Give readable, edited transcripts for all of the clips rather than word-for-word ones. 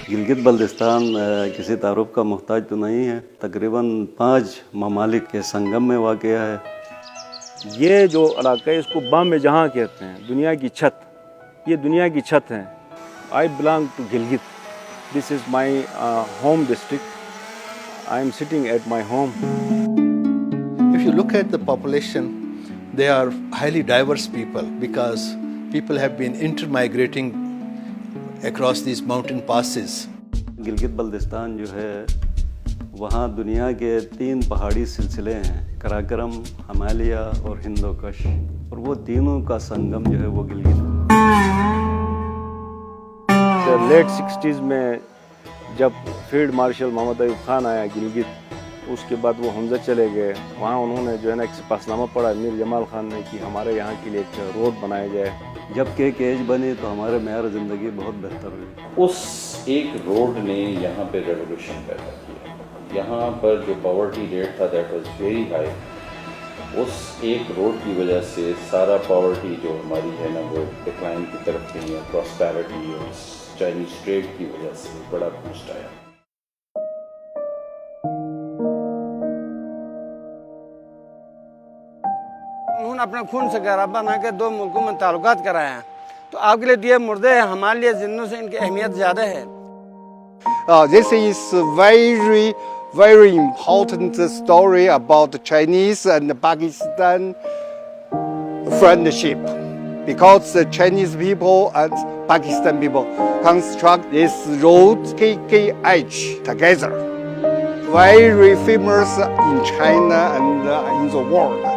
गिलगित बल्तिस्तान किसी तारुफ का मोहताज तो नहीं है। तकरीबन 5 ममालिक के संगम में वाक़या है। ये जो इलाका है इसको बाम जहाँ कहते हैं, दुनिया की छत। ये दुनिया की छत है। I belong to Gilgit. This is my home district. I am sitting at my home. If you look at the population, they are highly diverse people because people have been intermigrating across these mountain passes. Gilgit Baltistan जो है वहाँ दुनिया के 3 पहाड़ी सिलसिले हैं, कराकरम, हिमालय और हिंदोकश, और वो तीनों का संगम जो है वो गिलगित। लेट 60s में जब फील्ड मार्शल मोहम्मद अयूब खान आया गिलगित, उसके बाद वो हमजा चले गए। वहाँ उन्होंने जो है ना एक सिपाहीनामा पढ़ा मीर जमाल खान ने कि हमारे यहाँ के लिए एक रोड बनाया जाए। जब के केज बनी तो हमारे मेयार ज़िंदगी बहुत बेहतर हुई। उस एक रोड ने यहाँ पे रेवोल्यूशन पैदा किया। यहाँ पर जो पॉवर्टी रेट था दैट वाज वेरी हाई। उस एक रोड की वजह से सारा पॉवर्टी जो हमारी है ना वो डिक्लाइन की तरफ गई है। प्रॉस्पेरिटी और चाइनीज ट्रेड की वजह से बड़ा बूस्ट आया। उन्होंने अपने खून से गहरा बना के 2 मुल्कों में ताल्लुकात कराए हैं, तो आपके लिए दिए मुर्दे हैं, हमारे लिए जिंदों से इनकी अहमियत ज़्यादा है। This is very important story about the Chinese and Pakistan friendship, because the Chinese people and Pakistan people construct this road KKH together. Very famous in China and in the world.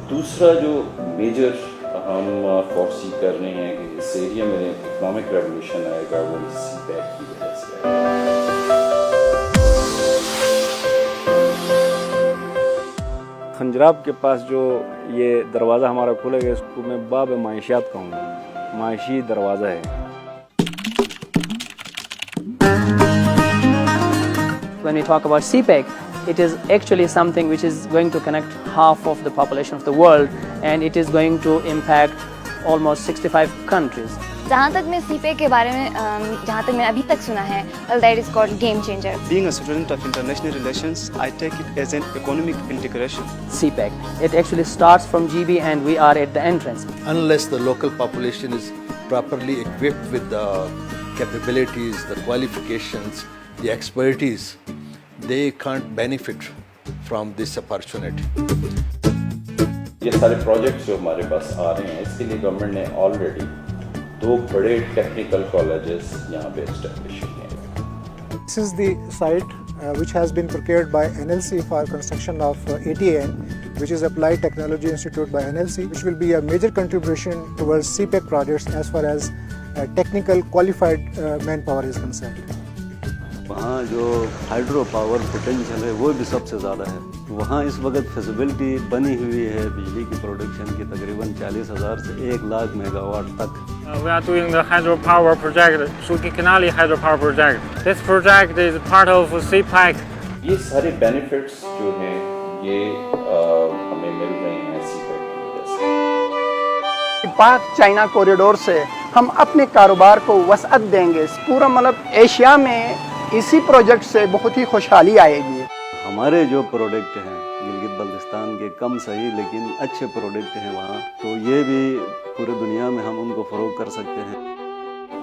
दूसरा जो major हम फोर्सी कर रहे हैं कि इस area में economic revolution आएगा वो इसी पैक की वजह से आएगा। खंजराब के पास जो ये दरवाज़ा हमारा खुलेगा इसको मैं बाब मायशियात कहूँगा। मायशी दरवाज़ा है। When we talk about CPEC, it is actually something which is going to connect half of the population of the world, and it is going to impact almost 65 countries. जहाँ तक मैं CPEC के बारे में जहाँ तक मैंने अभी तक सुना है, well, that is called game changer. Being a student of international relations, I take it as an economic integration. CPEC, it actually starts from GB and we are at the entrance. Unless the local population is properly equipped with the capabilities, the qualifications, the expertise, they can't benefit from this opportunity. ये सारे projects जो हमारे पास आ रहे हैं इसके लिए government ने already 2 बड़े टेक्निकल कॉलेजेस यहाँ पे एस्टैब्लिश किए हैं। This is the site which has been procured by NLC for construction of ATN, which is Applied Technology Institute by NLC, which will be a major contribution towards CPEC projects as far as technical qualified manpower is concerned. वहाँ जो hydro power potential है वो भी सबसे ज़्यादा है। वहाँ इस वक्त फिजिबिलिटी बनी हुई है बिजली की प्रोडक्शन की तकरीबन 40,000 से 1 लाख मेगावाट तक। We are doing the hydropower project, Suki Canali hydropower project. This project is part of CPEC. ये सारे बेनिफिट्स जो हैं ये हमें मिल रहे हैं CPEC की वजह से। पाक चाइना कॉरिडोर से हम अपने कारोबार को वसअत देंगे। पूरा मतलब एशिया में इसी प्रोजेक्ट से बहुत ही खुशहाली आएगी। हमारे जो प्रोडक्ट हैं गिलगित बल्तिस्तान के कम सही लेकिन अच्छे प्रोडक्ट हैं वहाँ, तो ये भी पूरी दुनिया में हम उनको फ़रोग कर सकते हैं।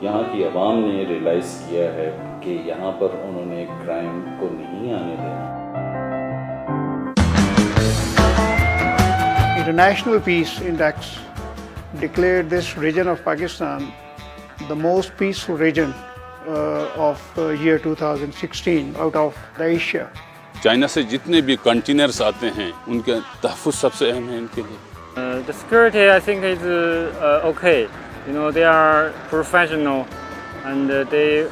यहाँ की आवाम ने रियलाइज़ किया है कि यहाँ पर उन्होंने क्राइम को नहीं आने देना। International Peace Index declared this region of Pakistan the most peaceful region of year 2016 out of Asia. China से जितने भी कंटेनर्स आते हैं उनके तहफ़्फ़ुज़ सबसे अहम है इनके लिए। The security I think is okay. You know, they are professional and they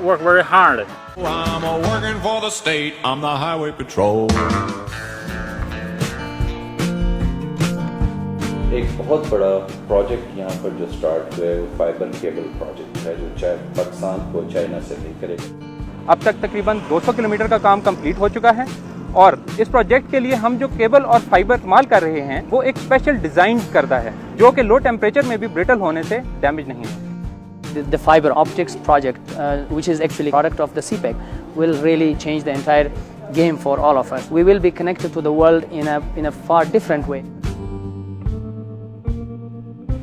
work very hard. I'm working for the state. I'm the highway patrol. एक बहुत बड़ा प्रोजेक्ट यहाँ पर जो स्टार्ट हुआ है वो फाइबर केबल प्रोजेक्ट है जो पाकिस्तान को चाइना से लिंक करेगा। अब तक तकरीबन 200 किलोमीटर का काम कंप्लीट हो चुका है और इस प्रोजेक्ट के लिए हम जो केबल और फाइबर इस्तेमाल कर रहे हैं वो एक स्पेशल डिज़ाइन करता है जो कि लो टेम्परेचर में भी ब्रिटल होने से डैमेज नहीं है। The fiber optics project, which is actually product of the CPEC, will really change the entire game for all of us. We will be connected to the world in a far different way.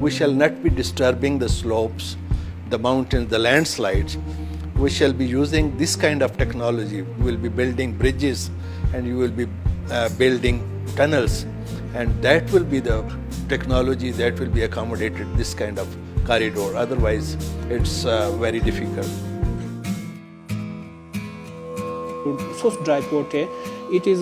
We shall not be disturbing the slopes, the mountains, the landslides. We shall be using this kind of technology. We will be building bridges and you will be building tunnels, and that will be the technology that will be accommodated this kind of corridor. Otherwise, it's very difficult. सोर्स dry port है, it is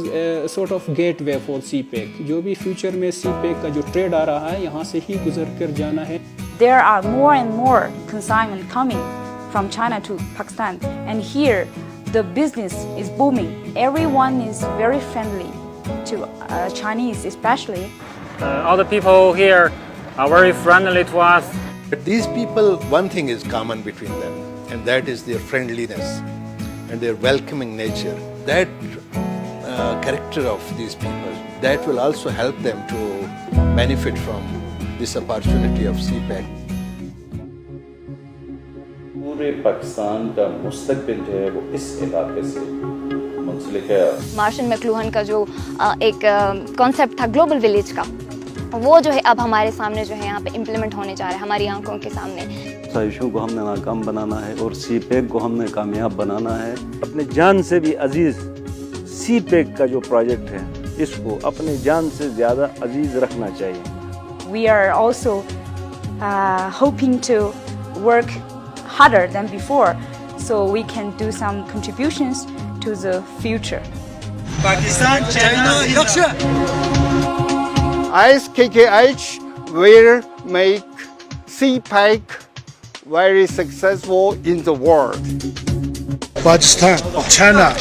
sort of gateway for CPEC। जो भी future में CPEC का जो trade आ रहा है यहाँ से ही गुजर कर जाना है। There are more and more consignment coming from China to Pakistan, and here the business is booming. Everyone is very friendly to Chinese, especially. All the people here are very friendly to us. But these people, one thing is common between them, and that is their friendliness and their welcoming nature. That character of these people, that will also help them to benefit from this opportunity of CPEC. पूरे पाकिस्तान का मुस्तकबिल जो है वो इस इलाके से मुंसलिक है। मार्शन मैक्लूहन का जो एक कॉन्सेप्ट था ग्लोबल विलेज का, वो जो है अब हमारे सामने जो है यहाँ पे इम्प्लीमेंट होने जा रहा है, हमारी आंखों के सामने। साजिशों को हमने नाकाम बनाना है और CPEC को हमने कामयाब बनाना है। अपने जान से भी अजीज CPEC का जो प्रोजेक्ट है इसको अपने जान से ज़्यादा अजीज रखना चाहिए। We are also hoping to work harder than before, so we can do some contributions to the future. Pakistan, China, Yaksha. ISKKH will make CPEC very successful in the world. Pakistan, China.